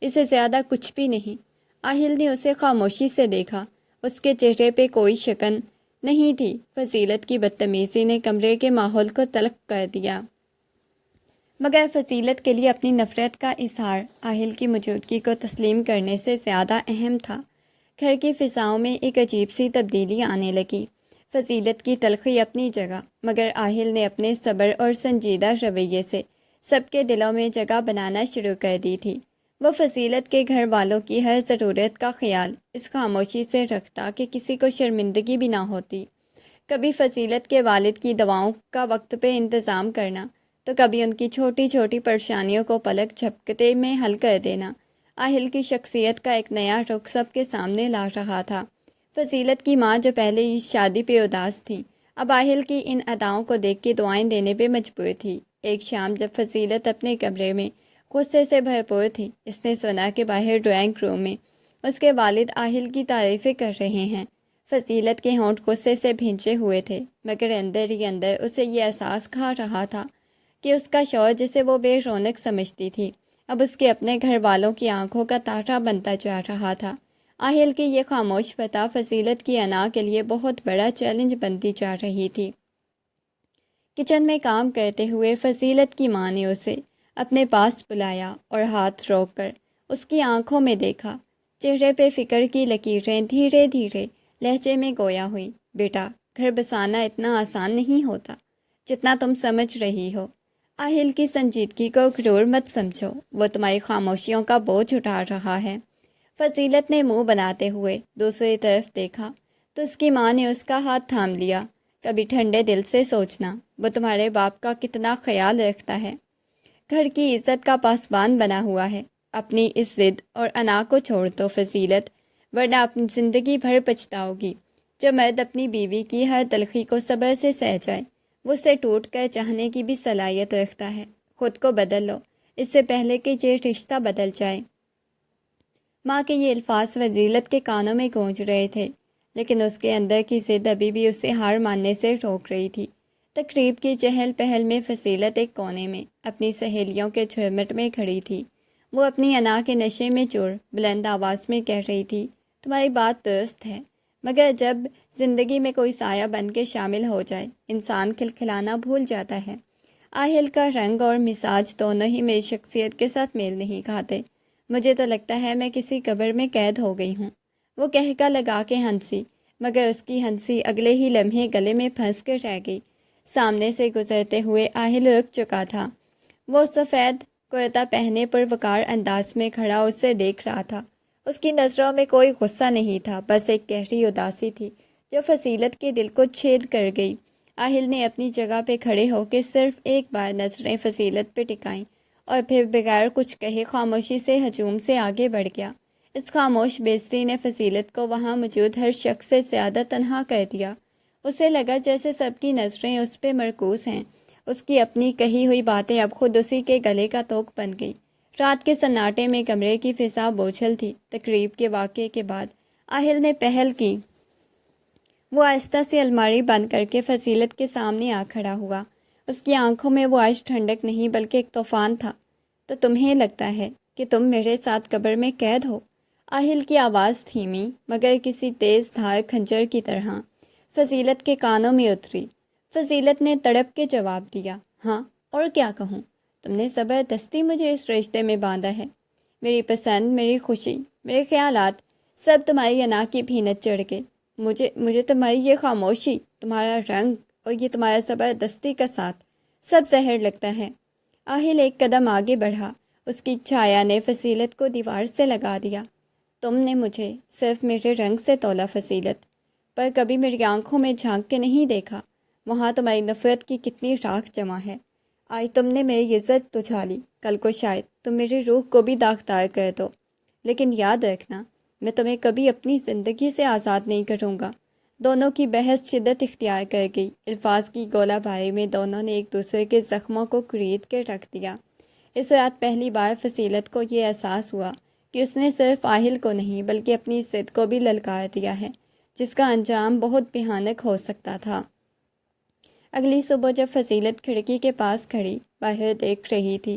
اسے زیادہ کچھ بھی نہیں۔ آہل نے اسے خاموشی سے دیکھا، اس کے چہرے پہ کوئی شکن نہیں تھی۔ فضیلت کی بدتمیزی نے کمرے کے ماحول کو تلخ کر دیا، مگر فضیلت کے لیے اپنی نفرت کا اظہار آہل کی موجودگی کو تسلیم کرنے سے زیادہ اہم تھا۔ گھر کی فضاؤں میں ایک عجیب سی تبدیلی آنے لگی۔ فضیلت کی تلخی اپنی جگہ، مگر آہل نے اپنے صبر اور سنجیدہ رویے سے سب کے دلوں میں جگہ بنانا شروع کر دی تھی۔ وہ فضیلت کے گھر والوں کی ہر ضرورت کا خیال اس خاموشی سے رکھتا کہ کسی کو شرمندگی بھی نہ ہوتی۔ کبھی فضیلت کے والد کی دواؤں کا وقت پہ انتظام کرنا، تو کبھی ان کی چھوٹی چھوٹی پریشانیوں کو پلک جھپکتے میں حل کر دینا۔ آہل کی شخصیت کا ایک نیا رخ سب کے سامنے لا رہا تھا۔ فضیلت کی ماں جو پہلے ہی شادی پہ اداس تھی، اب آہل کی ان اداؤں کو دیکھ کے دعائیں دینے پہ مجبور تھی۔ ایک شام جب فضیلت اپنے کمرے میں غصے سے بھرپور تھی، اس نے سنا کہ باہر ڈرائنگ روم میں اس کے والد آہل کی تعریفیں کر رہے ہیں۔ فضیلت کے ہونٹ غصے سے بھینچے ہوئے تھے، مگر اندر ہی اندر اسے یہ احساس کھا رہا تھا کہ اس کا شوہر جسے وہ بے رونق سمجھتی تھی، اب اس کے اپنے گھر والوں کی آنکھوں کا تارا بنتا جا رہا تھا۔ آہل کی یہ خاموش فتح فضیلت کی انا کے لیے بہت بڑا چیلنج بنتی جا رہی تھی۔ کچن میں کام کرتے ہوئے فضیلت کی ماں نے اسے اپنے پاس بلایا اور ہاتھ روک کر اس کی آنکھوں میں دیکھا۔ چہرے پہ فکر کی لکیریں دھیرے دھیرے لہجے میں گویا ہوئی۔ بیٹا، گھر بسانا اتنا آسان نہیں ہوتا جتنا تم سمجھ رہی ہو۔ آہل کی سنجیدگی کو غرور مت سمجھو، وہ تمہاری خاموشیوں کا بوجھ اٹھا رہا ہے۔ فضیلت نے منہ بناتے ہوئے دوسری طرف دیکھا تو اس کی ماں نے اس کا ہاتھ تھام لیا۔ کبھی ٹھنڈے دل سے سوچنا، وہ تمہارے باپ کا کتنا خیال رکھتا ہے، گھر کی عزت کا پاسبان بنا ہوا ہے۔ اپنی اس ضد اور انا کو چھوڑ دو فضیلت، ورنہ اپنی زندگی بھر پچھتاؤ گی۔ جو مرد اپنی بیوی کی ہر تلخی کو صبر سے سہ جائے، وہ اسے ٹوٹ کر چاہنے کی بھی صلاحیت رکھتا ہے۔ خود کو بدل لو اس سے پہلے کہ یہ رشتہ بدل جائے۔ ماں کے یہ الفاظ فضیلت کے کانوں میں گونج رہے تھے، لیکن اس کے اندر کی ضد ابھی بھی اسے ہار ماننے سے روک رہی تھی۔ تقریب کی چہل پہل میں فضیلت ایک کونے میں اپنی سہیلیوں کے جھرمٹ میں کھڑی تھی۔ وہ اپنی انا کے نشے میں چور بلند آواز میں کہہ رہی تھی، تمہاری بات درست ہے، مگر جب زندگی میں کوئی سایہ بن کے شامل ہو جائے، انسان کھلکھلانا بھول جاتا ہے۔ آہل کا رنگ اور مزاج دونوں ہی میری شخصیت کے ساتھ میل نہیں کھاتے۔ مجھے تو لگتا ہے میں کسی قبر میں قید ہو گئی ہوں۔ وہ کہکا لگا کے ہنسی، مگر اس کی ہنسی اگلے ہی لمحے گلے میں پھنس کر رہ گئی۔ سامنے سے گزرتے ہوئے آہل رک چکا تھا۔ وہ سفید کرتا پہنے پر وقار انداز میں کھڑا اسے دیکھ رہا تھا۔ اس کی نظروں میں کوئی غصہ نہیں تھا، بس ایک گہری اداسی تھی جو فضیلت کے دل کو چھید کر گئی۔ آہل نے اپنی جگہ پہ کھڑے ہو کے صرف ایک بار نظریں فضیلت پہ ٹکائیں اور پھر بغیر کچھ کہے خاموشی سے ہجوم سے آگے بڑھ گیا۔ اس خاموش بےعزتی نے فضیلت کو وہاں موجود ہر شخص سے زیادہ تنہا کر دیا۔ اسے لگا جیسے سب کی نظریں اس پہ مرکوز ہیں۔ اس کی اپنی کہی ہوئی باتیں اب خود اسی کے گلے کا توق بن گئی۔ رات کے سناٹے میں کمرے کی فضا بوجھل تھی۔ تقریب کے واقعے کے بعد آہل نے پہل کی۔ وہ آہستہ سے الماری بند کر کے فضیلت کے سامنے آ کھڑا ہوا۔ اس کی آنکھوں میں وہ آج ٹھنڈک نہیں بلکہ ایک طوفان تھا۔ تو تمہیں لگتا ہے کہ تم میرے ساتھ قبر میں قید ہو؟ آہل کی آواز دھیمی مگر کسی تیز دھار کھنجر کی طرح فضیلت کے کانوں میں اتری۔ فضیلت نے تڑپ کے جواب دیا، ہاں، اور کیا کہوں؟ تم نے زبردستی مجھے اس رشتے میں باندھا ہے۔ میری پسند، میری خوشی، میرے خیالات سب تمہاری انا کی بھینت چڑھ گئے۔ مجھے تمہاری یہ خاموشی، تمہارا رنگ اور یہ تمہارا زبردستی کا ساتھ سب زہر لگتا ہے۔ آہل ایک قدم آگے بڑھا۔ اس کی چھایا نے فضیلت کو دیوار سے لگا دیا۔ تم نے مجھے صرف میرے رنگ سے تولا فضیلت، پر کبھی میری آنکھوں میں جھانک کے نہیں دیکھا۔ وہاں تمہاری نفرت کی کتنی راکھ جمع ہے۔ آج تم نے میری عزت تو اچھالی، کل کو شاید تم میری روح کو بھی داغدار کر دو، لیکن یاد رکھنا میں تمہیں کبھی اپنی زندگی سے آزاد نہیں کروں گا۔ دونوں کی بحث شدت اختیار کر گئی۔ الفاظ کی گولہ باری میں دونوں نے ایک دوسرے کے زخموں کو کرید کے رکھ دیا۔ اس رات پہلی بار فضیلت کو یہ احساس ہوا کہ اس نے صرف آہل کو نہیں بلکہ اپنی ضد کو بھی للکار دیا ہے، جس کا انجام بہت بھیانک ہو سکتا تھا۔ اگلی صبح جب فضیلت کھڑکی کے پاس کھڑی باہر دیکھ رہی تھی،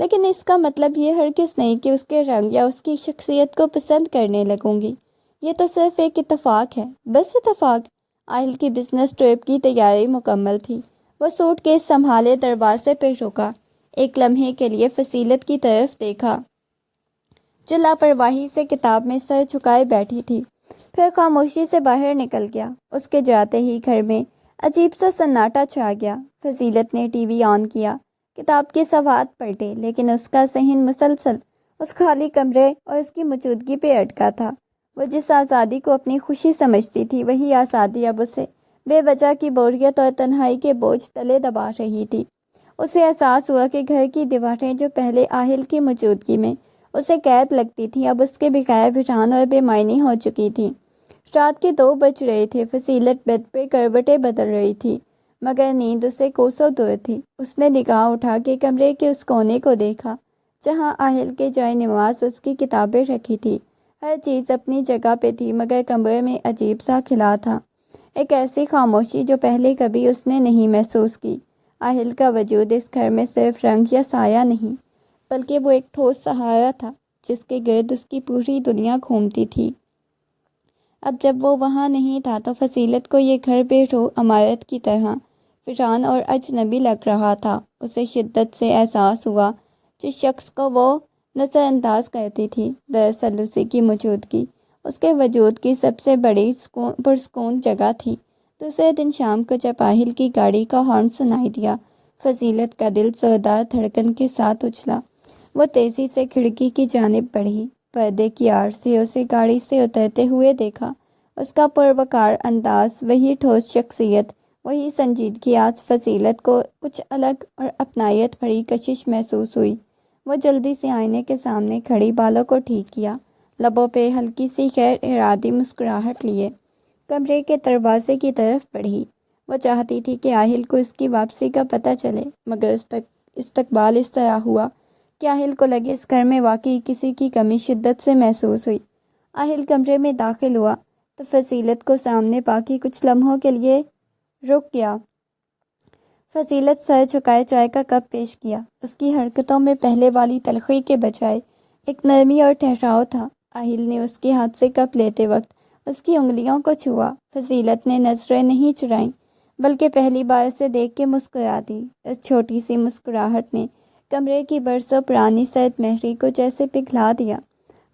لیکن اس کا مطلب یہ ہرگز نہیں کہ اس کے رنگ یا اس کی شخصیت کو پسند کرنے لگوں گی۔ یہ تو صرف ایک اتفاق ہے، بس اتفاق۔ آہل کی بزنس ٹرپ کی تیاری مکمل تھی۔ وہ سوٹ کیس سنبھالے دروازے پہ رکا، ایک لمحے کے لیے فصیلت کی طرف دیکھا جو لاپرواہی سے کتاب میں سر جھکائے بیٹھی تھی، پھر خاموشی سے باہر نکل گیا۔ اس کے جاتے ہی گھر میں عجیب سا سناٹا چھا گیا۔ فصیلت نے ٹی وی آن کیا، کتاب کے صفحات پلٹے، لیکن اس کا ذہن مسلسل اس خالی کمرے اور اس کی موجودگی پہ اٹکا تھا۔ وہ جس آزادی کو اپنی خوشی سمجھتی تھی، وہی آزادی اب اسے بے وجہ کی بوریت اور تنہائی کے بوجھ تلے دبا رہی تھی۔ اسے احساس ہوا کہ گھر کی دیواریں جو پہلے آہل کی موجودگی میں اسے قید لگتی تھیں، اب اس کے بغیر ویران اور بے معنی ہو چکی تھیں۔ رات کے 2 بج رہے تھے۔ فصیلت بیڈ پہ کروٹیں بدل رہی تھی، مگر نیند اسے کوسوں دور تھی۔ اس نے نگاہ اٹھا کے کمرے کے اس کونے کو دیکھا جہاں آہل کے جائے نماز اس کی کتابیں رکھی تھی۔ ہر چیز اپنی جگہ پہ تھی، مگر کمرے میں عجیب سا خلا تھا، ایک ایسی خاموشی جو پہلے کبھی اس نے نہیں محسوس کی۔ آہل کا وجود اس گھر میں صرف رنگ یا سایہ نہیں، بلکہ وہ ایک ٹھوس سہارا تھا جس کے گرد اس کی پوری دنیا گھومتی تھی۔ اب جب وہ وہاں نہیں تھا تو فصیلت کو یہ گھر بے روح عمارت کی طرح ویران اور اجنبی لگ رہا تھا۔ اسے شدت سے احساس ہوا جس شخص کو وہ نظر انداز کرتی تھی، دراصل اسی کی موجودگی اس کے وجود کی سب سے بڑی پرسکون جگہ تھی۔ دوسرے دن شام کو جب آہل کی گاڑی کا ہارن سنائی دیا، فصیلت کا دل زوردار دھڑکن کے ساتھ اچھلا۔ وہ تیزی سے کھڑکی کی جانب بڑھی، پردے کی آڑ سے اسے گاڑی سے اترتے ہوئے دیکھا۔ اس کا پروقار انداز، وہی ٹھوس شخصیت، وہی سنجیدگی۔ آج فصیلت کو کچھ الگ اور اپنائیت بھری کشش محسوس ہوئی۔ وہ جلدی سے آئینے کے سامنے کھڑی بالوں کو ٹھیک کیا، لبوں پہ ہلکی سی غیر ارادی مسکراہٹ لیے کمرے کے دروازے کی طرف بڑھی۔ وہ چاہتی تھی کہ آہل کو اس کی واپسی کا پتہ چلے، مگر استقبال اس طرح ہوا کہ آہل کو لگے اس گھر میں واقعی کسی کی کمی شدت سے محسوس ہوئی۔ آہل کمرے میں داخل ہوا تو فصیلت کو سامنے پا کے کچھ لمحوں کے لیے رک گیا۔ فصیلت سر جھکائے چائے کا کپ پیش کیا۔ اس کی حرکتوں میں پہلے والی تلخی کے بجائے ایک نرمی اور ٹھہراؤ تھا۔ آہل نے اس کے ہاتھ سے کپ لیتے وقت اس کی انگلیوں کو چھوا۔ فصیلت نے نظریں نہیں چرائیں، بلکہ پہلی بار اسے دیکھ کے مسکرا دی۔ اس چھوٹی سی مسکراہٹ نے کمرے کی برسوں پرانی سرد مہری کو جیسے پگھلا دیا۔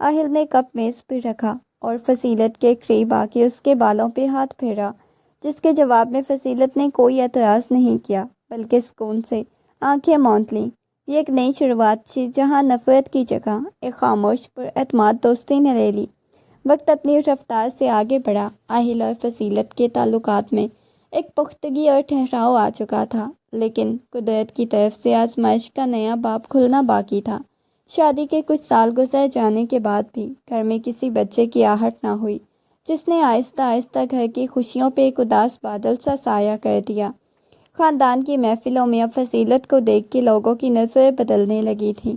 آہل نے کپ میز پہ رکھا اور فصیلت کے قریب آ کے اس کے بالوں پہ ہاتھ پھیرا، جس کے جواب میں فصیلت نے کوئی اعتراض نہیں کیا، بلکہ سکون سے آنکھیں موند لیں۔ یہ ایک نئی شروعات تھی جہاں نفرت کی جگہ ایک خاموش پر اعتماد دوستی نے لے لی۔ وقت اپنی رفتار سے آگے بڑھا۔ آہل اور فصیلت کے تعلقات میں ایک پختگی اور ٹھہراؤ آ چکا تھا، لیکن قدرت کی طرف سے آزمائش کا نیا باب کھلنا باقی تھا۔ شادی کے کچھ سال گزر جانے کے بعد بھی گھر میں کسی بچے کی آہٹ نہ ہوئی، جس نے آہستہ آہستہ گھر کی خوشیوں پہ ایک اداس بادل سا سایہ کر دیا۔ خاندان کی محفلوں میں اب فصیلت کو دیکھ کے لوگوں کی نظریں بدلنے لگی تھیں۔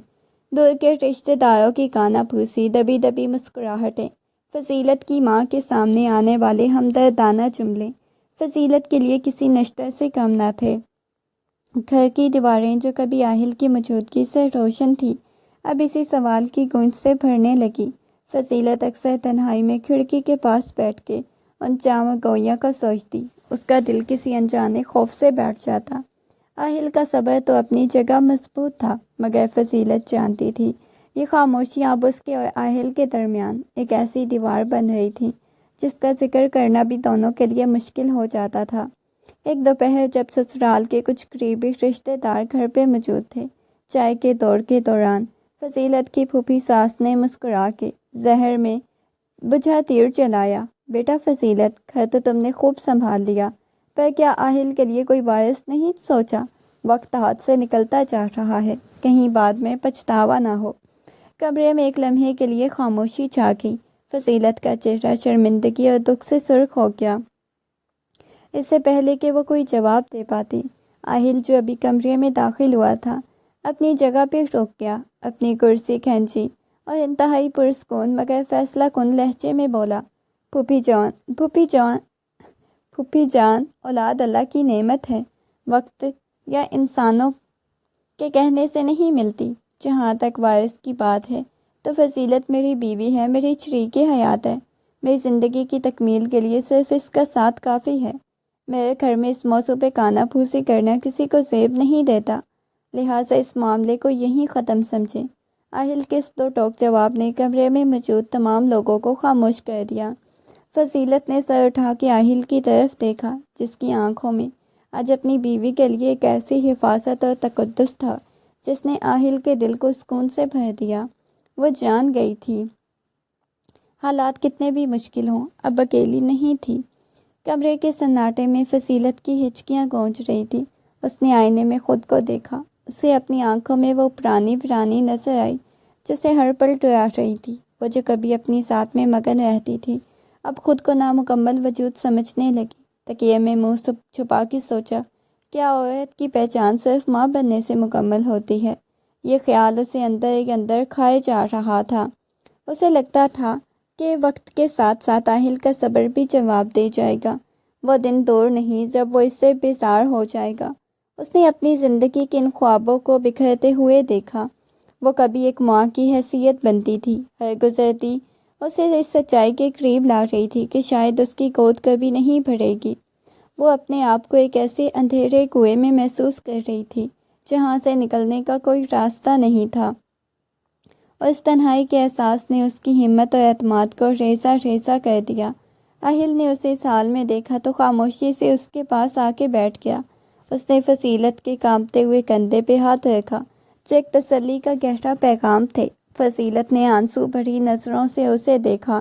دور کے رشتہ داروں کی کانا پھوسی، دبی دبی مسکراہٹیں، فصیلت کی ماں کے سامنے آنے والے ہمدردانہ جملے فصیلت کے لیے کسی نشتر سے کم نہ تھے۔ گھر کی دیواریں جو کبھی آہل کی موجودگی سے روشن تھی، اب اسی سوال کی گونج سے بھرنے لگی۔ فصیلت اکثر تنہائی میں کھڑکی کے پاس بیٹھ کے ان چاواں گوئیوں کو سوچتی۔ اس کا دل کسی انجانے خوف سے بیٹھ جاتا۔ آہل کا صبر تو اپنی جگہ مضبوط تھا، مگر فصیلت جانتی تھی یہ خاموشیاں اب اس کے اور آہل کے درمیان ایک ایسی دیوار بن رہی تھی جس کا ذکر کرنا بھی دونوں کے لیے مشکل ہو جاتا تھا۔ ایک دوپہر جب سسرال کے کچھ قریبی رشتہ دار گھر پہ موجود تھے، چائے کے دور کے دوران فصیلت کی پھوپھی ساس نے مسکرا کے زہر میں بجھا تیر چلایا۔ بیٹا فصیلت، گھر تو تم نے خوب سنبھال لیا، پر کیا آہل کے لیے کوئی وارث نہیں سوچا؟ وقت ہاتھ سے نکلتا جا رہا ہے، کہیں بعد میں پچھتاوا نہ ہو۔ کمرے میں ایک لمحے کے لیے خاموشی چھا گئی۔ فصیلت کا چہرہ شرمندگی اور دکھ سے سرخ ہو گیا۔ اس سے پہلے کہ وہ کوئی جواب دے پاتی، آہل جو ابھی کمرے میں داخل ہوا تھا اپنی جگہ پہ رک گیا، اپنی کرسی کھینچی اور انتہائی پرسکون مگر فیصلہ کن لہجے میں بولا، پھوپھی جان، اولاد اللہ کی نعمت ہے، وقت یا انسانوں کے کہنے سے نہیں ملتی۔ جہاں تک وارث کی بات ہے تو فضیلت میری بیوی ہے، میری شریک حیات ہے۔ میری زندگی کی تکمیل کے لیے صرف اس کا ساتھ کافی ہے۔ میرے گھر میں اس موضوع پہ کانا پھوسی کرنا کسی کو زیب نہیں دیتا، لہٰذا اس معاملے کو یہیں ختم سمجھیں۔ آہل کے اس دو ٹوک جواب نے کمرے میں موجود تمام لوگوں کو خاموش کر دیا۔ فضیلت نے سر اٹھا کے آہل کی طرف دیکھا، جس کی آنکھوں میں آج اپنی بیوی کے لیے ایک ایسی حفاظت اور تقدس تھا جس نے آہل کے دل کو سکون سے بھر دیا۔ وہ جان گئی تھی حالات کتنے بھی مشکل ہوں، اب اکیلی نہیں تھی۔ کمرے کے سناٹے میں فضیلت کی ہچکیاں گونج رہی تھی۔ اس نے آئینے میں خود کو دیکھا، اسے اپنی آنکھوں میں وہ پرانی نظر آئی جسے ہر پل ڈرا رہی تھی۔ وہ جو کبھی اپنی ذات میں مگن رہتی تھی، اب خود کو نامکمل وجود سمجھنے لگی۔ تکیے میں منہ چھپا کے سوچا، کیا عورت کی پہچان صرف ماں بننے سے مکمل ہوتی ہے؟ یہ خیال اسے اندر ہی اندر کھائے جا رہا تھا۔ اسے لگتا تھا کہ وقت کے ساتھ ساتھ آہل کا صبر بھی جواب دے جائے گا۔ وہ دن دور نہیں جب وہ اس سے بیزار ہو جائے گا۔ اس نے اپنی زندگی کے ان خوابوں کو بکھرتے ہوئے دیکھا۔ وہ کبھی ایک ماں کی حیثیت بنتی تھی، ہر گزرتی اسے اس سچائی کے قریب لا رہی تھی کہ شاید اس کی گود کبھی نہیں بھرے گی۔ وہ اپنے آپ کو ایک ایسے اندھیرے کنویں میں محسوس کر رہی تھی جہاں سے نکلنے کا کوئی راستہ نہیں تھا، اور اس تنہائی کے احساس نے اس کی ہمت اور اعتماد کو ریزہ ریزہ کر دیا۔ آہل نے اسے اس حال میں دیکھا تو خاموشی سے اس کے پاس آ کے بیٹھ گیا۔ اس نے فضیلت کے کانپتے ہوئے کندھے پہ ہاتھ رکھا، جو ایک تسلی کا گہرا پیغام تھے۔ فضیلت نے آنسو بھری نظروں سے اسے دیکھا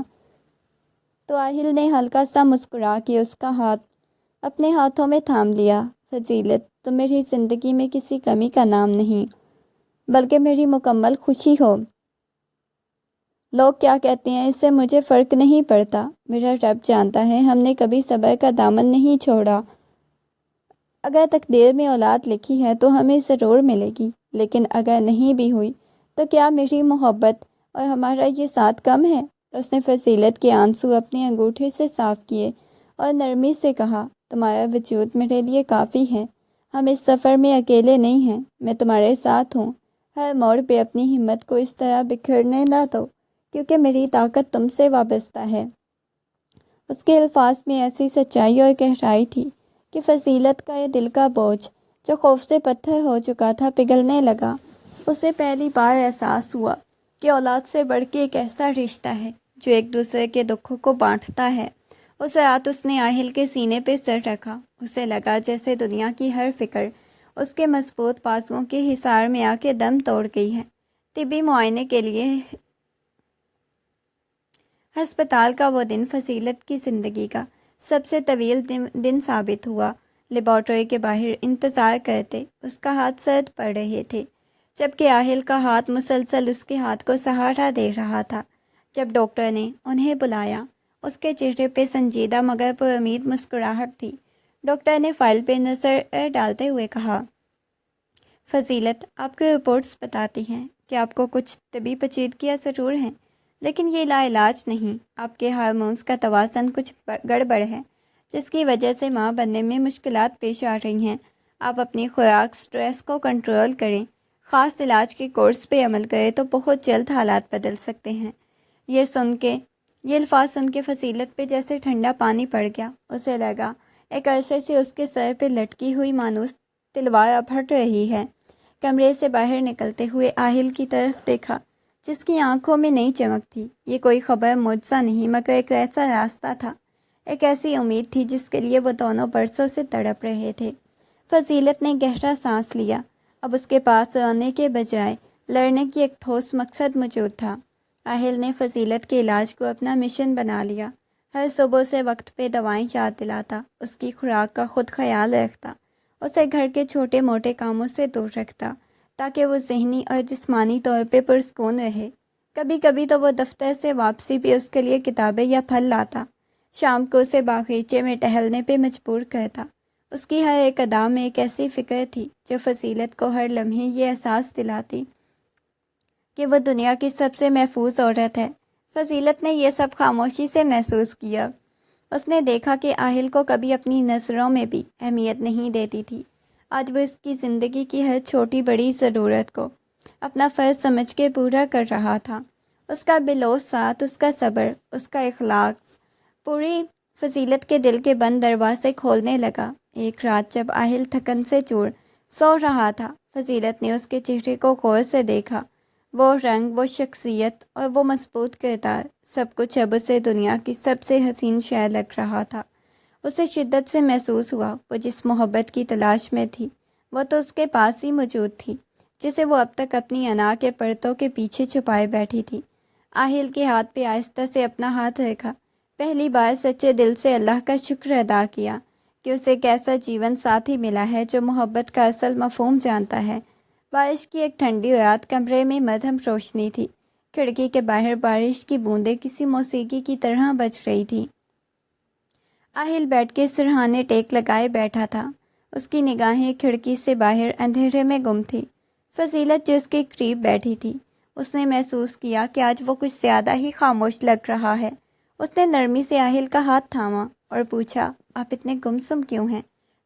تو آہل نے ہلکا سا مسکرا کے اس کا ہاتھ اپنے ہاتھوں میں تھام لیا۔ فضیلت، تم میری زندگی میں کسی کمی کا نام نہیں، بلکہ میری مکمل خوشی ہو۔ لوگ کیا کہتے ہیں اس سے مجھے فرق نہیں پڑتا، میرا رب جانتا ہے ہم نے کبھی صبر کا دامن نہیں چھوڑا۔ اگر تقدیر میں اولاد لکھی ہے تو ہمیں ضرور ملے گی، لیکن اگر نہیں بھی ہوئی تو کیا میری محبت اور ہمارا یہ ساتھ کم ہے؟ اس نے فضیلت کے آنسو اپنے انگوٹھے سے صاف کیے اور نرمی سے کہا، تمہارا وجود میرے لیے کافی ہے۔ ہم اس سفر میں اکیلے نہیں ہیں، میں تمہارے ساتھ ہوں۔ ہر موڑ پہ اپنی ہمت کو اس طرح بکھرنے نہ دو، کیونکہ میری طاقت تم سے وابستہ ہے۔ اس کے الفاظ میں ایسی سچائی اور گہرائی تھی کہ فضیلت کا یہ دل کا بوجھ جو خوف سے پتھر ہو چکا تھا پگھلنے لگا۔ اسے پہلی بار احساس ہوا کہ اولاد سے بڑھ کے ایک ایسا رشتہ ہے جو ایک دوسرے کے دکھوں کو بانٹتا ہے۔ اس رات اس نے آہل کے سینے پہ سر رکھا۔ اسے لگا جیسے دنیا کی ہر فکر اس کے مضبوط بازوؤں کے حصار میں آ کے دم توڑ گئی ہے۔ طبی معائنے کے لیے ہسپتال کا وہ دن فضیلت کی زندگی کا سب سے طویل دن ثابت ہوا۔ لیبارٹری کے باہر انتظار کرتے اس کا ہاتھ سرد پڑ رہے تھے، جبکہ آہل کا ہاتھ مسلسل اس کے ہاتھ کو سہارا دے رہا تھا۔ جب ڈاکٹر نے انہیں بلایا، اس کے چہرے پہ سنجیدہ مگر پر امید مسکراہٹ تھی۔ ڈاکٹر نے فائل پہ نظر ڈالتے ہوئے کہا، فضیلت، آپ کی رپورٹس بتاتی ہیں کہ آپ کو کچھ طبی پیچیدگیاں ضرور ہیں، لیکن یہ لا علاج نہیں۔ آپ کے ہارمونز کا توازن کچھ گڑبڑ ہے، جس کی وجہ سے ماں بننے میں مشکلات پیش آ رہی ہیں۔ آپ اپنی خوراک، سٹریس کو کنٹرول کریں، خاص علاج کے کورس پہ عمل کریں تو بہت جلد حالات بدل سکتے ہیں۔ یہ الفاظ سن کے فضیلت پہ جیسے ٹھنڈا پانی پڑ گیا۔ اسے لگا ایک عرصے سے اس کے سر پہ لٹکی ہوئی مانوس تلوار اب ہٹ رہی ہے۔ کمرے سے باہر نکلتے ہوئے آہل کی طرف دیکھا، جس کی آنکھوں میں نئی چمک تھی۔ یہ کوئی خبر معجزہ نہیں، مگر ایک ایسا راستہ تھا، ایک ایسی امید تھی جس کے لیے وہ دونوں برسوں سے تڑپ رہے تھے۔ فضیلت نے گہرا سانس لیا۔ اب اس کے پاس رونے کے بجائے لڑنے کی ایک ٹھوس مقصد موجود تھا۔ آہل نے فضیلت کے علاج کو اپنا مشن بنا لیا۔ ہر صبح سے وقت پہ دوائیں یاد دلاتا، اس کی خوراک کا خود خیال رکھتا، اسے گھر کے چھوٹے موٹے کاموں سے دور رکھتا تاکہ وہ ذہنی اور جسمانی طور پہ پرسکون رہے۔ کبھی کبھی تو وہ دفتر سے واپسی بھی اس کے لیے کتابیں یا پھل لاتا، شام کو اسے باغیچے میں ٹہلنے پہ مجبور کرتا۔ اس کی ہر ایک ادا میں ایک ایسی فکر تھی جو فضیلت کو ہر لمحے یہ احساس دلاتی کہ وہ دنیا کی سب سے محفوظ عورت ہے۔ فضیلت نے یہ سب خاموشی سے محسوس کیا۔ اس نے دیکھا کہ آہل کو کبھی اپنی نظروں میں بھی اہمیت نہیں دیتی تھی۔ آج وہ اس کی زندگی کی ہر چھوٹی بڑی ضرورت کو اپنا فرض سمجھ کے پورا کر رہا تھا۔ اس کا بلوث ساتھ، اس کا صبر، اس کا اخلاق پوری فضیلت کے دل کے بند دروازے کھولنے لگا۔ ایک رات جب آہل تھکن سے چور سو رہا تھا، فضیلت نے اس کے چہرے کو غور سے دیکھا۔ وہ رنگ، وہ شخصیت اور وہ مضبوط کردار، سب کچھ اب اسے دنیا کی سب سے حسین شے لگ رہا تھا۔ اسے شدت سے محسوس ہوا وہ جس محبت کی تلاش میں تھی وہ تو اس کے پاس ہی موجود تھی، جسے وہ اب تک اپنی انا کے پردوں کے پیچھے چھپائے بیٹھی تھی۔ آہل کے ہاتھ پہ آہستہ سے اپنا ہاتھ رکھا، پہلی بار سچے دل سے اللہ کا شکر ادا کیا کہ اسے ایک ایسا جیون ساتھی ملا ہے جو محبت کا اصل مفہوم جانتا ہے۔ بارش کی ایک ٹھنڈی رات، کمرے میں مدھم روشنی تھی، کھڑکی کے باہر بارش کی بوندیں کسی موسیقی کی طرح بج رہی تھی۔ آہل بیٹھ کے سرہانے ٹیک لگائے بیٹھا تھا، اس کی نگاہیں کھڑکی سے باہر اندھیرے میں گم تھی۔ فضیلت جو اس کے قریب بیٹھی تھی، اس نے محسوس کیا کہ آج وہ کچھ زیادہ ہی خاموش لگ رہا ہے۔ اس نے نرمی سے آہل کا ہاتھ تھاما اور پوچھا، آپ اتنے گمسم کیوں ہیں؟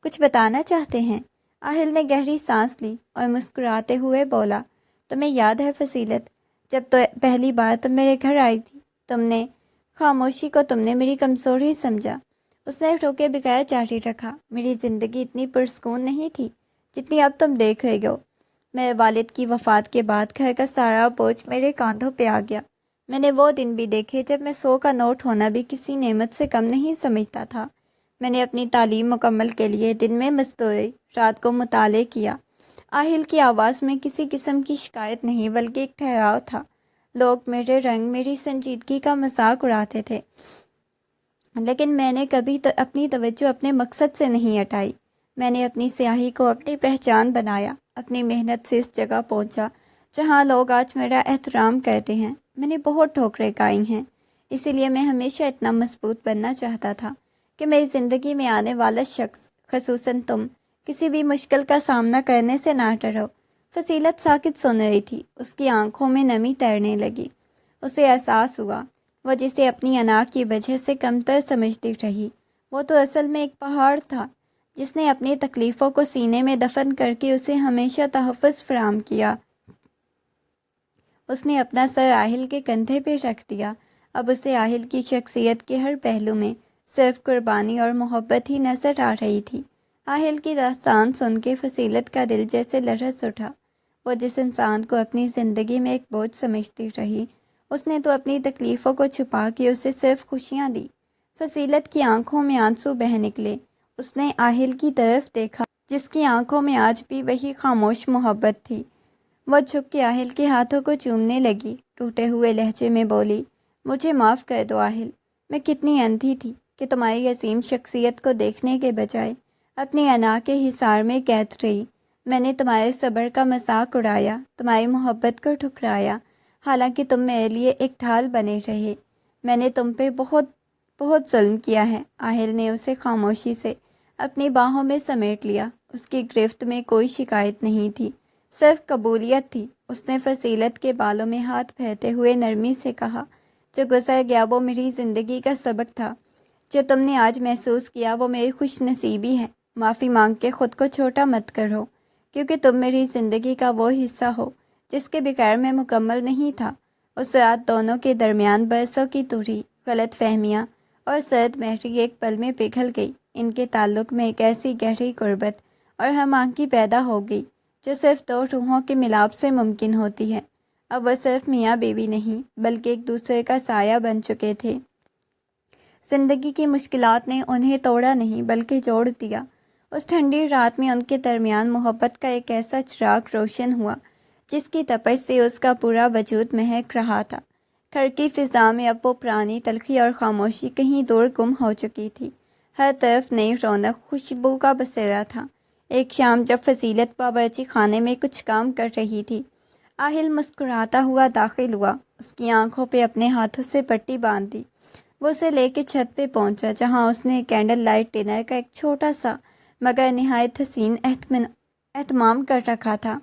کچھ بتانا چاہتے ہیں؟ آہل نے گہری سانس لی اور مسکراتے ہوئے بولا، تمہیں یاد ہے فضیلت، جب تو پہلی بار تم میرے گھر آئی تھی، خاموشی کو تم نے میری کمزوری سمجھا۔ اس نے روکے بغیر جاری رکھا، میری زندگی اتنی پرسکون نہیں تھی جتنی اب تم دیکھ رہے ہو۔ میرے والد کی وفات کے بعد گھر کا سارا بوجھ میرے کاندھوں پہ آ گیا۔ میں نے وہ دن بھی دیکھے جب میں 100 کا نوٹ ہونا بھی کسی نعمت سے کم نہیں سمجھتا تھا۔ میں نے اپنی تعلیم مکمل کے لیے دن میں مزدوری، رات کو مطالعے کیا۔ آہل کی آواز میں کسی قسم کی شکایت نہیں بلکہ ایک ٹھہراؤ تھا۔ لوگ میرے رنگ، میری سنجیدگی کا مذاق اڑاتے تھے، لیکن میں نے کبھی اپنی توجہ اپنے مقصد سے نہیں ہٹائی۔ میں نے اپنی سیاہی کو اپنی پہچان بنایا، اپنی محنت سے اس جگہ پہنچا جہاں لوگ آج میرا احترام کرتے ہیں۔ میں نے بہت ٹھوکریں کھائی ہیں، اسی لیے میں ہمیشہ اتنا مضبوط بننا چاہتا تھا کہ میری زندگی میں آنے والا شخص، خصوصاً تم، کسی بھی مشکل کا سامنا کرنے سے نہ ڈرو۔ فضیلت ساکت سن رہی تھی، اس کی آنکھوں میں نمی تیرنے لگی۔ اسے احساس ہوا وہ جسے اپنی انا کی وجہ سے کمتر سمجھتی رہی، وہ تو اصل میں ایک پہاڑ تھا جس نے اپنی تکلیفوں کو سینے میں دفن کر کے اسے ہمیشہ تحفظ فراہم کیا۔ اس نے اپنا سر آہل کے کندھے پہ رکھ دیا۔ اب اسے آہل کی شخصیت کے ہر پہلو میں صرف قربانی اور محبت ہی نظر آ رہی تھی۔ آہل کی داستان سن کے فضیلت کا دل جیسے لرز اٹھا۔ وہ جس انسان کو اپنی زندگی میں ایک بوجھ سمجھتی رہی، اس نے تو اپنی تکلیفوں کو چھپا کے اسے صرف خوشیاں دی۔ فضیلت کی آنکھوں میں آنسو بہہ نکلے۔ اس نے آہل کی طرف دیکھا جس کی آنکھوں میں آج بھی وہی خاموش محبت تھی۔ وہ جھک کے آہل کے ہاتھوں کو چومنے لگی، ٹوٹے ہوئے لہجے میں بولی، مجھے معاف کر دو آہل، میں کتنی اندھی تھی کہ تمہاری عظیم شخصیت کو دیکھنے کے بجائے اپنی انا کے حصار میں قید رہی۔ میں نے تمہارے صبر کا مذاق اڑایا، تمہاری محبت کو ٹھکرایا، حالانکہ تم میرے لیے ایک ڈھال بنے رہے۔ میں نے تم پہ بہت بہت ظلم کیا ہے۔ آہل نے اسے خاموشی سے اپنی باہوں میں سمیٹ لیا۔ اس کی گرفت میں کوئی شکایت نہیں تھی، صرف قبولیت تھی۔ اس نے فضیلت کے بالوں میں ہاتھ پھیرتے ہوئے نرمی سے کہا، جو گزر گیا وہ میری زندگی کا سبق تھا، جو تم نے آج محسوس کیا وہ میری خوش نصیبی ہے۔ معافی مانگ کے خود کو چھوٹا مت کرو، کیونکہ تم میری زندگی کا وہ حصہ ہو جس کے بغیر میں مکمل نہیں تھا۔ اس رات دونوں کے درمیان برسوں کی دوری، غلط فہمیاں اور سرد مہری ایک پل میں پگھل گئی۔ ان کے تعلق میں ایک ایسی گہری قربت اور ہم آہنگی پیدا ہو گئی جو صرف دو روحوں کے ملاپ سے ممکن ہوتی ہے۔ اب وہ صرف میاں بیوی نہیں بلکہ ایک دوسرے کا سایہ بن چکے تھے۔ زندگی کی مشکلات نے انہیں توڑا نہیں بلکہ جوڑ دیا۔ اس ٹھنڈی رات میں ان کے درمیان محبت کا ایک ایسا چراغ روشن ہوا جس کی تپش سے اس کا پورا وجود مہک رہا تھا۔ گھر کی فضا میں اب وہ پرانی تلخی اور خاموشی کہیں دور گم ہو چکی تھی۔ ہر طرف نئی رونق، خوشبو کا بسیرا تھا۔ ایک شام جب فضیلت باورچی خانے میں کچھ کام کر رہی تھی، آہل مسکراتا ہوا داخل ہوا۔ اس کی آنکھوں پہ اپنے ہاتھوں سے پٹی باندھ دی۔ وہ اسے لے کے چھت پہ پہنچا جہاں اس نے کینڈل لائٹ ڈنر کا ایک چھوٹا سا مگر نہایت حسین اہتمام کر رکھا تھا۔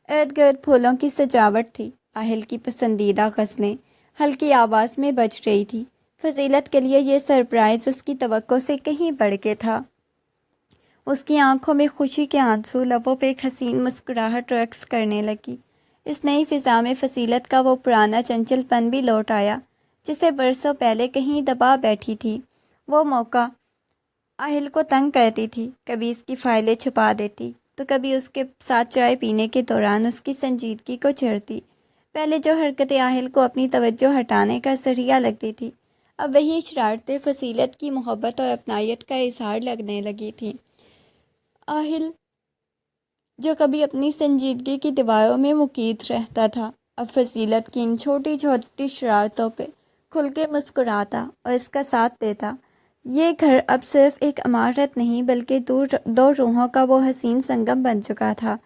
ارد گرد پھولوں کی سجاوٹ تھی، آہل کی پسندیدہ غزلیں ہلکی آواز میں بج رہی تھی۔ فضیلت کے لیے یہ سرپرائز اس کی توقع سے کہیں بڑھ کے تھا۔ اس کی آنکھوں میں خوشی کے آنسو، لبوں پہ ایک حسین مسکراہٹ رقص کرنے لگی۔ اس نئی فضا میں فصیلت کا وہ پرانا چنچل پن بھی لوٹ آیا جسے برسوں پہلے کہیں دبا بیٹھی تھی۔ وہ موقع آہل کو تنگ کرتی تھی، کبھی اس کی فائلیں چھپا دیتی تو کبھی اس کے ساتھ چائے پینے کے دوران اس کی سنجیدگی کو چھیڑتی۔ پہلے جو حرکتیں آہل کو اپنی توجہ ہٹانے کا ذریعہ لگتی تھی، اب وہی شرارتیں فصیلت کی محبت اور اپنائیت کا اظہار لگنے لگی تھیں۔ آہل جو کبھی اپنی سنجیدگی کی دیواروں میں مقید رہتا تھا، اب فصیلت کی ان چھوٹی چھوٹی شرارتوں پہ کھل کے مسکراتا اور اس کا ساتھ دیتا۔ یہ گھر اب صرف ایک عمارت نہیں بلکہ دو روحوں کا وہ حسین سنگم بن چکا تھا،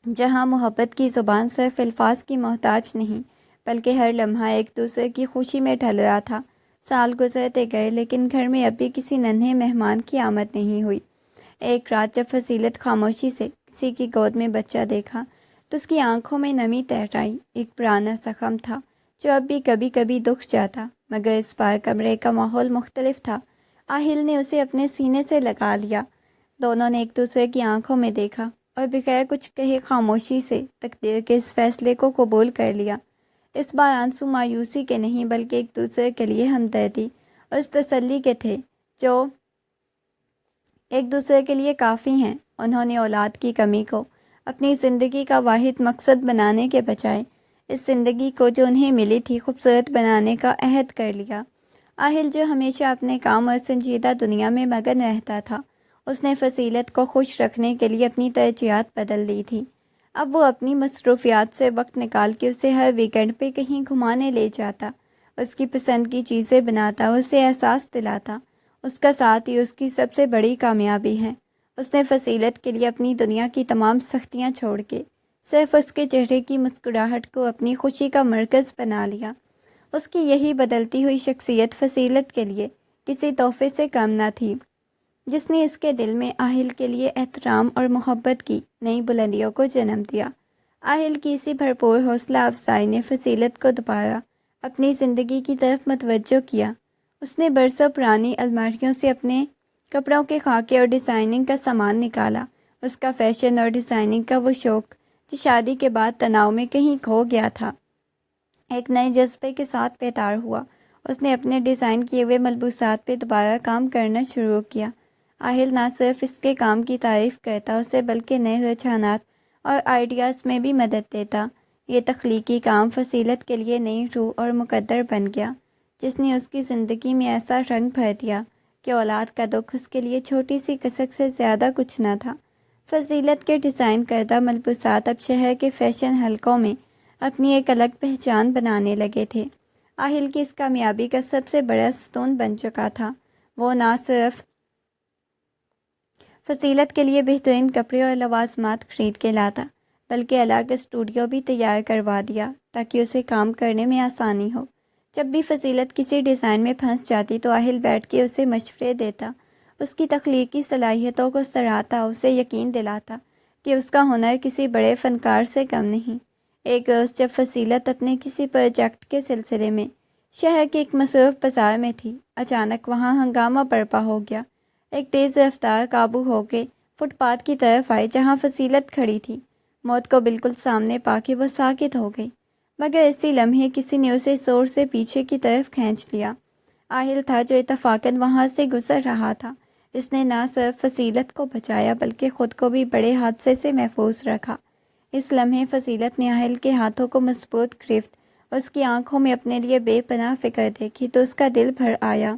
جہاں محبت کی زبان صرف الفاظ کی محتاج نہیں بلکہ ہر لمحہ ایک دوسرے کی خوشی میں ڈھل رہا تھا۔ سال گزرتے گئے لیکن گھر میں اب بھی کسی ننھے مہمان کی آمد نہیں ہوئی۔ ایک رات جب فصیلت خاموشی سے کسی کی گود میں بچہ دیکھا تو اس کی آنکھوں میں نمی تیر آئی۔ ایک پرانا زخم تھا جو اب بھی کبھی کبھی دکھ جاتا، مگر اس بار کمرے کا ماحول مختلف تھا۔ آہل نے اسے اپنے سینے سے لگا لیا، دونوں نے ایک دوسرے کی آنکھوں میں دیکھا اور بغیر کچھ کہے خاموشی سے تقدیر کے اس فیصلے کو قبول کر لیا۔ اس بار آنسو مایوسی کے نہیں بلکہ ایک دوسرے کے لیے ہمدردی اور اس تسلی کے تھے جو ایک دوسرے کے لیے کافی ہیں۔ انہوں نے اولاد کی کمی کو اپنی زندگی کا واحد مقصد بنانے کے بجائے اس زندگی کو جو انہیں ملی تھی خوبصورت بنانے کا عہد کر لیا۔ آہل جو ہمیشہ اپنے کام اور سنجیدہ دنیا میں مگن رہتا تھا، اس نے فصیلت کو خوش رکھنے کے لیے اپنی ترجیحات بدل دی تھی۔ اب وہ اپنی مصروفیات سے وقت نکال کے اسے ہر ویکینڈ پہ کہیں گھمانے لے جاتا، اس کی پسند کی چیزیں بناتا، اسے احساس دلاتا اس کا ساتھ ہی اس کی سب سے بڑی کامیابی ہے۔ اس نے فصیلت کے لیے اپنی دنیا کی تمام سختیاں چھوڑ کے صرف اس کے چہرے کی مسکراہٹ کو اپنی خوشی کا مرکز بنا لیا۔ اس کی یہی بدلتی ہوئی شخصیت فصیلت کے لیے کسی تحفے سے کم نہ تھی، جس نے اس کے دل میں آہل کے لیے احترام اور محبت کی نئی بلندیوں کو جنم دیا۔ آہل کی اسی بھرپور حوصلہ افزائی نے فصیلت کو دوبارہ اپنی زندگی کی طرف متوجہ کیا۔ اس نے برسوں پرانی الماریوں سے اپنے کپڑوں کے خاکے اور ڈیزائننگ کا سامان نکالا۔ اس کا فیشن اور ڈیزائننگ کا وہ شوق جو شادی کے بعد تناؤ میں کہیں کھو گیا تھا، ایک نئے جذبے کے ساتھ بیدار ہوا۔ اس نے اپنے ڈیزائن کیے ہوئے ملبوسات پہ دوبارہ کام کرنا شروع کیا۔ آہل نہ صرف اس کے کام کی تعریف کرتا اسے بلکہ نئے رجحانات اور آئیڈیاز میں بھی مدد دیتا۔ یہ تخلیقی کام فصیلت کے لیے نئی روح اور مقدر بن گیا، جس نے اس کی زندگی میں ایسا رنگ بھر دیا کہ اولاد کا دکھ اس کے لیے چھوٹی سی کسک سے زیادہ کچھ نہ تھا۔ فصیلت کے ڈیزائن کردہ ملبوسات اب شہر کے فیشن حلقوں میں اپنی ایک الگ پہچان بنانے لگے تھے۔ آہل کی اس کامیابی کا سب سے بڑا ستون بن چکا تھا۔ وہ نہ صرف فصیلت کے لیے بہترین کپڑے اور لوازمات خرید کے لاتا بلکہ الگ اسٹوڈیو بھی تیار کروا دیا تاکہ اسے کام کرنے میں آسانی ہو۔ جب بھی فصیلت کسی ڈیزائن میں پھنس جاتی تو آہل بیٹھ کے اسے مشورے دیتا، اس کی تخلیقی صلاحیتوں کو سراہتا، اسے یقین دلاتا کہ اس کا ہنر کسی بڑے فنکار سے کم نہیں۔ ایک روز جب فصیلت اپنے کسی پروجیکٹ کے سلسلے میں شہر کے ایک مصروف بازار میں تھی، اچانک وہاں ہنگامہ برپا ہو گیا۔ ایک تیز رفتار قابو ہو کے فٹ پاتھ کی طرف آئی جہاں فصیلت کھڑی تھی۔ موت کو بالکل سامنے پا کے وہ ساکت ہو گئی، مگر اسی لمحے کسی نے اسے زور سے پیچھے کی طرف کھینچ لیا۔ آہل تھا جو اتفاقاً وہاں سے گزر رہا تھا۔ اس نے نہ صرف فصیلت کو بچایا بلکہ خود کو بھی بڑے حادثے سے محفوظ رکھا۔ اس لمحے فصیلت نے آہل کے ہاتھوں کو مضبوط گرفت، اس کی آنکھوں میں اپنے لیے بے پناہ فکر دیکھی تو اس کا دل بھر آیا۔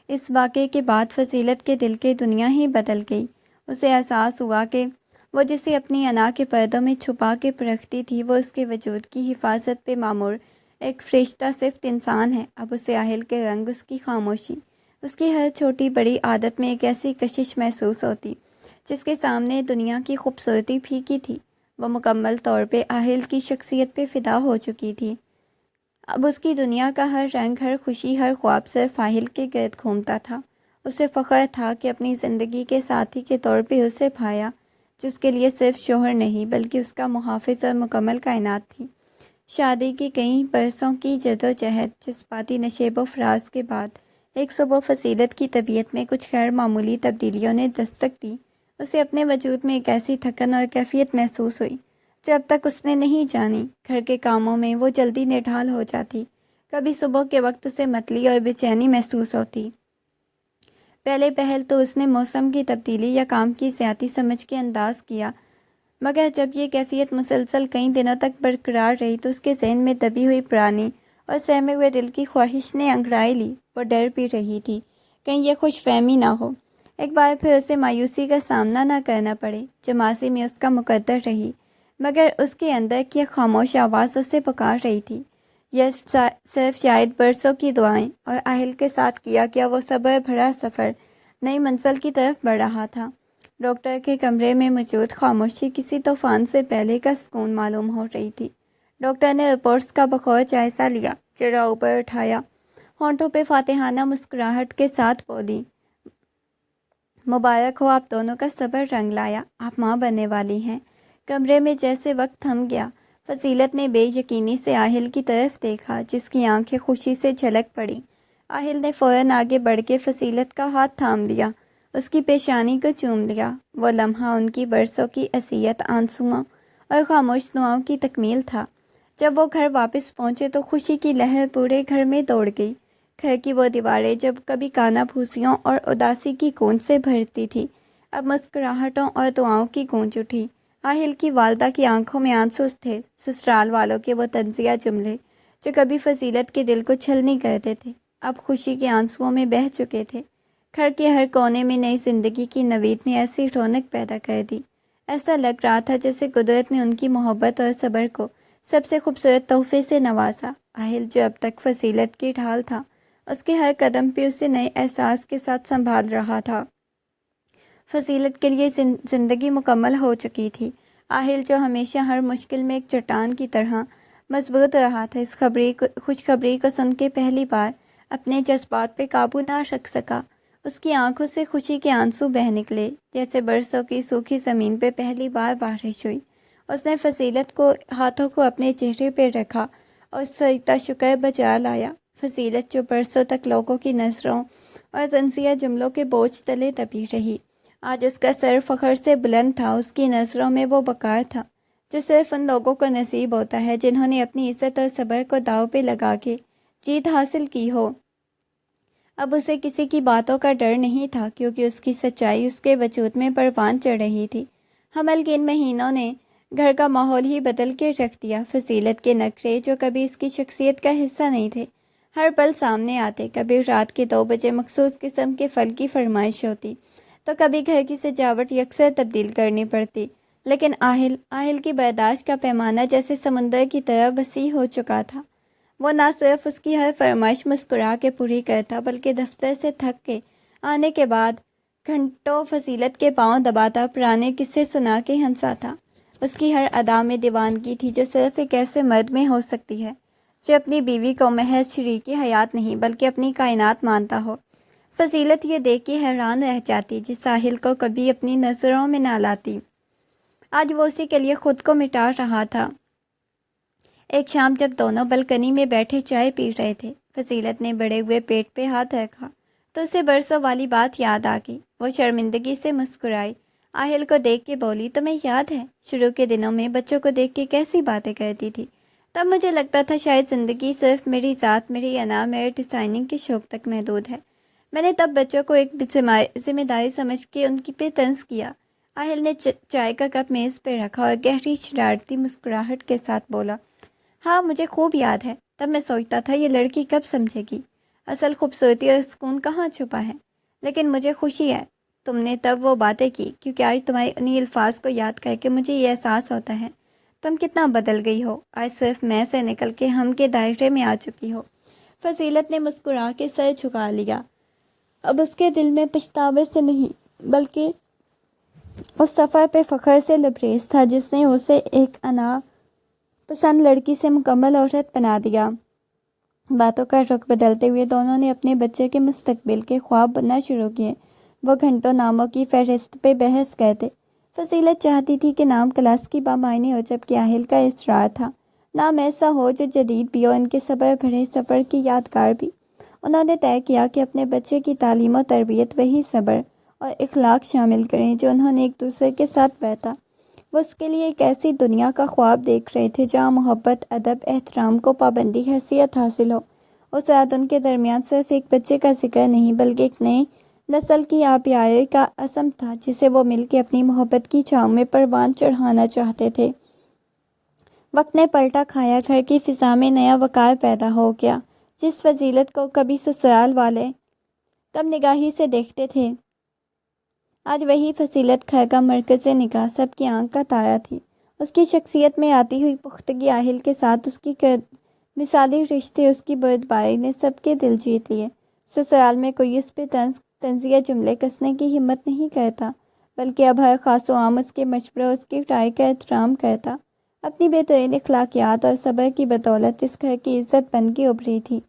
اس واقعے کے بعد فصیلت کے دل کی دنیا ہی بدل گئی۔ اسے احساس ہوا کہ وہ جسے اپنی انا کے پردوں میں چھپا کے پرکھتی تھی، وہ اس کے وجود کی حفاظت پہ مامور ایک فرشتہ صفت انسان ہے۔ اب اسے آہل کے رنگ، اس کی خاموشی، اس کی ہر چھوٹی بڑی عادت میں ایک ایسی کشش محسوس ہوتی جس کے سامنے دنیا کی خوبصورتی پھیکی تھی۔ وہ مکمل طور پہ آہل کی شخصیت پہ فدا ہو چکی تھی۔ اب اس کی دنیا کا ہر رنگ، ہر خوشی، ہر خواب صرف آہل کے گرد گھومتا تھا۔ اسے فخر تھا کہ اپنی زندگی کے ساتھی کے طور پہ اسے پایا، جس کے لیے صرف شوہر نہیں بلکہ اس کا محافظ اور مکمل کائنات تھی۔ شادی کی کئی برسوں کی جدوجہد، جذباتی نشیب و فراز کے بعد ایک صبح فصیلت کی طبیعت میں کچھ غیر معمولی تبدیلیوں نے دستک دی۔ اسے اپنے وجود میں ایک ایسی تھکن اور کیفیت محسوس ہوئی جو اب تک اس نے نہیں جانی۔ گھر کے کاموں میں وہ جلدی نڈھال ہو جاتی، کبھی صبح کے وقت اسے متلی اور بے چینی محسوس ہوتی۔ پہلے پہل تو اس نے موسم کی تبدیلی یا کام کی زیادتی سمجھ کے انداز کیا، مگر جب یہ کیفیت مسلسل کئی دنوں تک برقرار رہی تو اس کے ذہن میں دبی ہوئی پرانی اور سہمے ہوئے دل کی خواہش نے انگڑائی لی۔ وہ ڈر بھی رہی تھی کہیں یہ خوش فہمی نہ ہو، ایک بار پھر اسے مایوسی کا سامنا نہ کرنا پڑے جو ماضی میں اس کا مقدر رہی، مگر اس کے اندر کی ایک خاموش آواز اسے پکار رہی تھی۔ یہ صرف شاید برسوں کی دعائیں اور اہل کے ساتھ کیا وہ صبر بھرا سفر نئی منزل کی طرف بڑھ رہا تھا۔ ڈاکٹر کے کمرے میں موجود خاموشی کسی طوفان سے پہلے کا سکون معلوم ہو رہی تھی۔ ڈاکٹر نے رپورٹس کا بخور جائزہ لیا، چہرہ اوپر اٹھایا، ہونٹوں پہ فاتحانہ مسکراہٹ کے ساتھ بولی، مبارک ہو، آپ دونوں کا صبر رنگ لایا، آپ ماں بننے والی ہیں۔ کمرے میں جیسے وقت تھم گیا۔ فضیلت نے بے یقینی سے آہل کی طرف دیکھا جس کی آنکھیں خوشی سے جھلک پڑی۔ آہل نے فوراً آگے بڑھ کے فضیلت کا ہاتھ تھام لیا، اس کی پیشانی کو چوم لیا۔ وہ لمحہ ان کی برسوں کی اذیت، آنسوؤں اور خاموش دعاؤں کی تکمیل تھا۔ جب وہ گھر واپس پہنچے تو خوشی کی لہر پورے گھر میں دوڑ گئی۔ گھر کی وہ دیواریں جب کبھی کانا پھوسیوں اور اداسی کی گونج سے بھرتی تھی، اب مسکراہٹوں اور دعاؤں کی گونج اٹھی۔ آہل کی والدہ کی آنکھوں میں آنسو تھے، سسرال والوں کے وہ طنزیہ جملے جو کبھی فضیلت کے دل کو چھلنی کرتے تھے، اب خوشی کے آنسوؤں میں بہہ چکے تھے۔ گھر کے ہر کونے میں نئی زندگی کی نوید نے ایسی رونق پیدا کر دی، ایسا لگ رہا تھا جیسے قدرت نے ان کی محبت اور صبر کو سب سے خوبصورت تحفے سے نوازا۔ آہل جو اب تک فضیلت کی ڈھال تھا، اس کے ہر قدم پہ اسے نئے احساس کے ساتھ سنبھال رہا تھا۔ فضیلت کے لیے زندگی مکمل ہو چکی تھی۔ آہل جو ہمیشہ ہر مشکل میں ایک چٹان کی طرح مضبوط رہا تھا، اس خوشخبری کو سن کے پہلی بار اپنے جذبات پہ قابو نہ رکھ سکا۔ اس کی آنکھوں سے خوشی کے آنسو بہہ نکلے جیسے برسوں کی سوکھی زمین پہ پہلی بار بارش ہوئی۔ اس نے فضیلت کو ہاتھوں کو اپنے چہرے پہ رکھا اور سجدہ شکر بجا لایا۔ فضیلت جو برسوں تک لوگوں کی نظروں اور طنزیہ جملوں کے بوجھ تلے دبی رہی، آج اس کا سر فخر سے بلند تھا۔ اس کی نظروں میں وہ وقار تھا جو صرف ان لوگوں کو نصیب ہوتا ہے جنہوں نے اپنی عزت اور صبر کو داؤ پہ لگا کے جیت حاصل کی ہو۔ اب اسے کسی کی باتوں کا ڈر نہیں تھا کیونکہ اس کی سچائی اس کے وجود میں پروان چڑھ رہی تھی۔ حمل کے ان مہینوں نے گھر کا ماحول ہی بدل کے رکھ دیا۔ فضیلت کے نخرے جو کبھی اس کی شخصیت کا حصہ نہیں تھے، ہر پل سامنے آتے۔ کبھی رات کے 2 بجے مخصوص قسم کے پھل کی فرمائش ہوتی تو کبھی گھر کی سجاوٹ یکسر تبدیل کرنی پڑتی، لیکن آہل کی برداشت کا پیمانہ جیسے سمندر کی طرح وسیع ہو چکا تھا۔ وہ نہ صرف اس کی ہر فرمائش مسکرا کے پوری کرتا بلکہ دفتر سے تھک کے آنے کے بعد گھنٹوں فضیلت کے پاؤں دباتا پرانے قصے سنا کے ہنساتا۔ اس کی ہر ادا میں دیوانگی تھی جو صرف ایک ایسے مرد میں ہو سکتی ہے جو اپنی بیوی کو محض شریک حیات نہیں بلکہ اپنی کائنات مانتا ہو۔ فضیلت یہ دیکھ کے حیران رہ جاتی جس ساحل کو کبھی اپنی نظروں میں نہ لاتی، آج وہ اسی کے لیے خود کو مٹا رہا تھا۔ ایک شام جب دونوں بلکنی میں بیٹھے چائے پی رہے تھے، فضیلت نے بڑے ہوئے پیٹ پہ ہاتھ رکھا تو اسے برسوں والی بات یاد آ گئی۔ وہ شرمندگی سے مسکرائی، آہل کو دیکھ کے بولی، تمہیں یاد ہے شروع کے دنوں میں بچوں کو دیکھ کے کیسی باتیں کرتی تھی؟ تب مجھے لگتا تھا شاید زندگی صرف میری ذات، میری انا، میرے ڈیزائننگ کے شوق تک محدود ہے۔ میں نے تب بچوں کو ایک ذمہ داری سمجھ کے ان کی پہ طنز کیا۔ آہل نے چائے کا کپ میز پہ رکھا اور گہری شرارتی مسکراہٹ کے ساتھ بولا، ہاں مجھے خوب یاد ہے۔ تب میں سوچتا تھا یہ لڑکی کب سمجھے گی اصل خوبصورتی اور سکون کہاں چھپا ہے، لیکن مجھے خوشی ہے تم نے تب وہ باتیں کی، کیونکہ آج تمہارے انہی الفاظ کو یاد کر کے مجھے یہ احساس ہوتا ہے تم کتنا بدل گئی ہو، آج صرف میں سے نکل کے ہم کے دائرے میں آ چکی ہو۔ فضیلت نے مسکرا کے سر جھکا لیا۔ اب اس کے دل میں پچھتاوے سے نہیں بلکہ اس سفر پہ فخر سے لبریز تھا جس نے اسے ایک انا پسند لڑکی سے مکمل عورت بنا دیا۔ باتوں کا رخ بدلتے ہوئے دونوں نے اپنے بچے کے مستقبل کے خواب بننا شروع کیے۔ وہ گھنٹوں ناموں کی فہرست پہ بحث کرتے۔ فضیلت چاہتی تھی کہ نام کلاس کی بامعنی ہو جبکہ آہل کا اصرار تھا نام ایسا ہو جو جدید بھی ہو، ان کے صبر بھرے سفر کی یادگار بھی۔ انہوں نے طے کیا کہ اپنے بچے کی تعلیم و تربیت وہی صبر اور اخلاق شامل کریں جو انہوں نے ایک دوسرے کے ساتھ بانٹا۔ وہ اس کے لیے ایک ایسی دنیا کا خواب دیکھ رہے تھے جہاں محبت، ادب، احترام کو پابندی حیثیت حاصل ہو۔ اس رات ان کے درمیان صرف ایک بچے کا ذکر نہیں بلکہ ایک نئی نسل کی آبیاری کا عزم تھا جسے وہ مل کے اپنی محبت کی چھاؤں میں پروان چڑھانا چاہتے تھے۔ وقت نے پلٹا کھایا، گھر کی فضا میں نیا وقار پیدا ہو گیا۔ جس فضیلت کو کبھی سسرال والے کم نگاہی سے دیکھتے تھے، آج وہی فضیلت گھر کا مرکز نگاہ، سب کی آنکھ کا تارا تھی۔ اس کی شخصیت میں آتی ہوئی پختگی، آہل کے ساتھ اس کی مثالی رشتے، اس کی بردباری نے سب کے دل جیت لیے۔ سسرال میں کوئی اس پہ طنزیہ جملے کسنے کی ہمت نہیں کرتا، بلکہ اب ہر خاص و عام اس کے مشورے، اس کی رائے کا احترام کرتا۔ اپنی بہترین اخلاقیات اور صبر کی بدولت اس گھر کی عزت بن کے ابھری تھی۔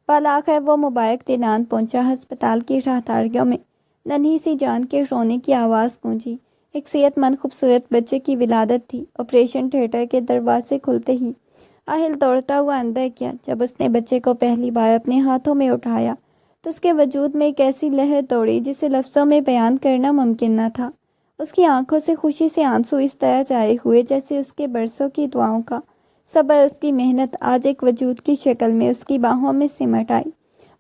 بالآخر وہ مبارک دن آن پہنچا۔ ہسپتال کی راہداریوں میں ننھی سی جان کے رونے کی آواز گونجی۔ ایک صحت مند خوبصورت بچے کی ولادت تھی۔ آپریشن تھیٹر کے دروازے کھلتے ہی آہل دوڑتا ہوا اندر گیا۔ جب اس نے بچے کو پہلی بار اپنے ہاتھوں میں اٹھایا تو اس کے وجود میں ایک ایسی لہر دوڑی جسے لفظوں میں بیان کرنا ممکن نہ تھا۔ اس کی آنکھوں سے خوشی سے آنسو اس طرح جاری ہوئے جیسے اس کے برسوں کی دعاؤں کا صبر، اس کی محنت آج ایک وجود کی شکل میں اس کی باہوں میں سمٹ آئی۔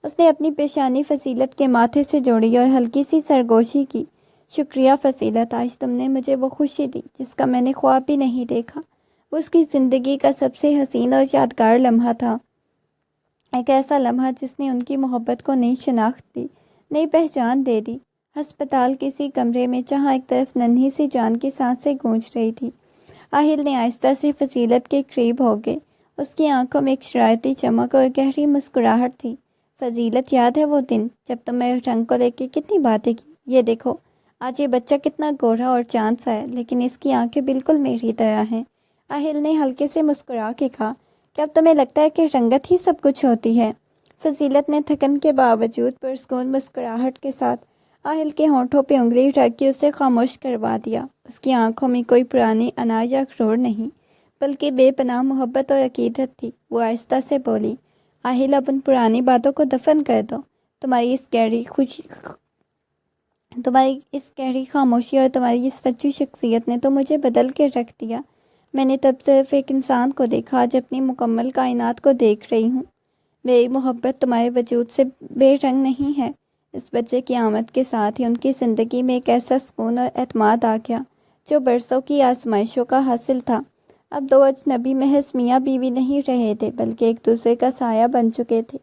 اس نے اپنی پیشانی فضیلت کے ماتھے سے جوڑی اور ہلکی سی سرگوشی کی۔ شکریہ فضیلت، آج تم نے مجھے وہ خوشی دی جس کا میں نے خواب بھی نہیں دیکھا۔ وہ اس کی زندگی کا سب سے حسین اور یادگار لمحہ تھا، ایک ایسا لمحہ جس نے ان کی محبت کو نئی شناخت دی، نئی پہچان دے دی۔ ہسپتال کسی کمرے میں جہاں ایک طرف ننھی سی جان کی سانسیں گونج رہی تھی، آہل نے آہستہ سے فضیلت کے قریب ہو گئے۔ اس کی آنکھوں میں ایک شرارتی چمک اور گہری مسکراہٹ تھی۔ فضیلت، یاد ہے وہ دن جب تم نے رنگ کو لے کے کتنی باتیں کی؟ یہ دیکھو آج یہ بچہ کتنا گورا اور چاند سا ہے، لیکن اس کی آنکھیں بالکل میری طرح ہیں۔ آہل نے ہلکے سے مسکرا کے کہا، کیا اب تمہیں لگتا ہے کہ رنگت ہی سب کچھ ہوتی ہے؟ فضیلت نے تھکن کے باوجود پرسکون مسکراہٹ کے ساتھ آہل کے ہونٹوں پہ انگلی رکھ کے اسے خاموش کروا دیا۔ اس کی آنکھوں میں کوئی پرانی انا یا غرور نہیں، بلکہ بے پناہ محبت اور عقیدت تھی۔ وہ آہستہ سے بولی، آہل، اب ان پرانی باتوں کو دفن کر دو۔ تمہاری اس گہری خاموشی اور تمہاری اس سچی شخصیت نے تو مجھے بدل کے رکھ دیا۔ میں نے تب صرف ایک انسان کو دیکھا، آج اپنی مکمل کائنات کو دیکھ رہی ہوں۔ میری محبت تمہارے وجود سے بے رنگ نہیں ہے۔ اس بچے کی آمد کے ساتھ ہی ان کی زندگی میں ایک ایسا سکون اور اعتماد آ گیا جو برسوں کی آزمائشوں کا حاصل تھا۔ اب دو اجنبی محض میاں بیوی نہیں رہے تھے، بلکہ ایک دوسرے کا سایہ بن چکے تھے۔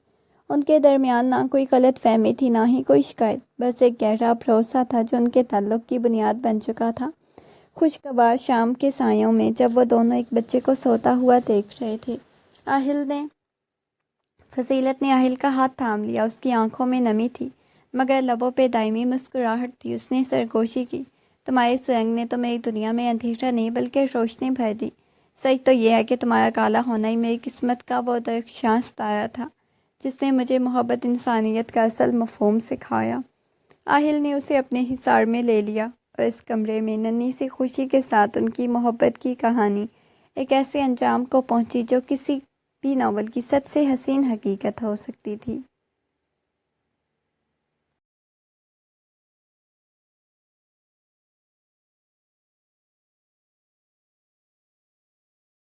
ان کے درمیان نہ کوئی غلط فہمی تھی، نہ ہی کوئی شکایت، بس ایک گہرا بھروسہ تھا جو ان کے تعلق کی بنیاد بن چکا تھا۔ خوشگوار شام کے سایوں میں جب وہ دونوں ایک بچے کو سوتا ہوا دیکھ رہے تھے، فضیلت نے آہل کا ہاتھ تھام لیا۔ اس کی آنکھوں میں نمی تھی، مگر لبوں پہ دائمی مسکراہٹ تھی۔ اس نے سرگوشی کی، تمہارے اس رنگ نے تو میری دنیا میں اندھیرا نہیں بلکہ روشنی بھر دی۔ سچ تو یہ ہے کہ تمہارا کالا ہونا ہی میری قسمت کا وہ درخشاں ستارہ تھا جس نے مجھے محبت، انسانیت کا اصل مفہوم سکھایا۔ آہل نے اسے اپنے حصار میں لے لیا اور اس کمرے میں ننھی سی خوشی کے ساتھ ان کی محبت کی کہانی ایک ایسے انجام کو پہنچی جو کسی بھی ناول کی سب سے حسین حقیقت ہو سکتی تھی۔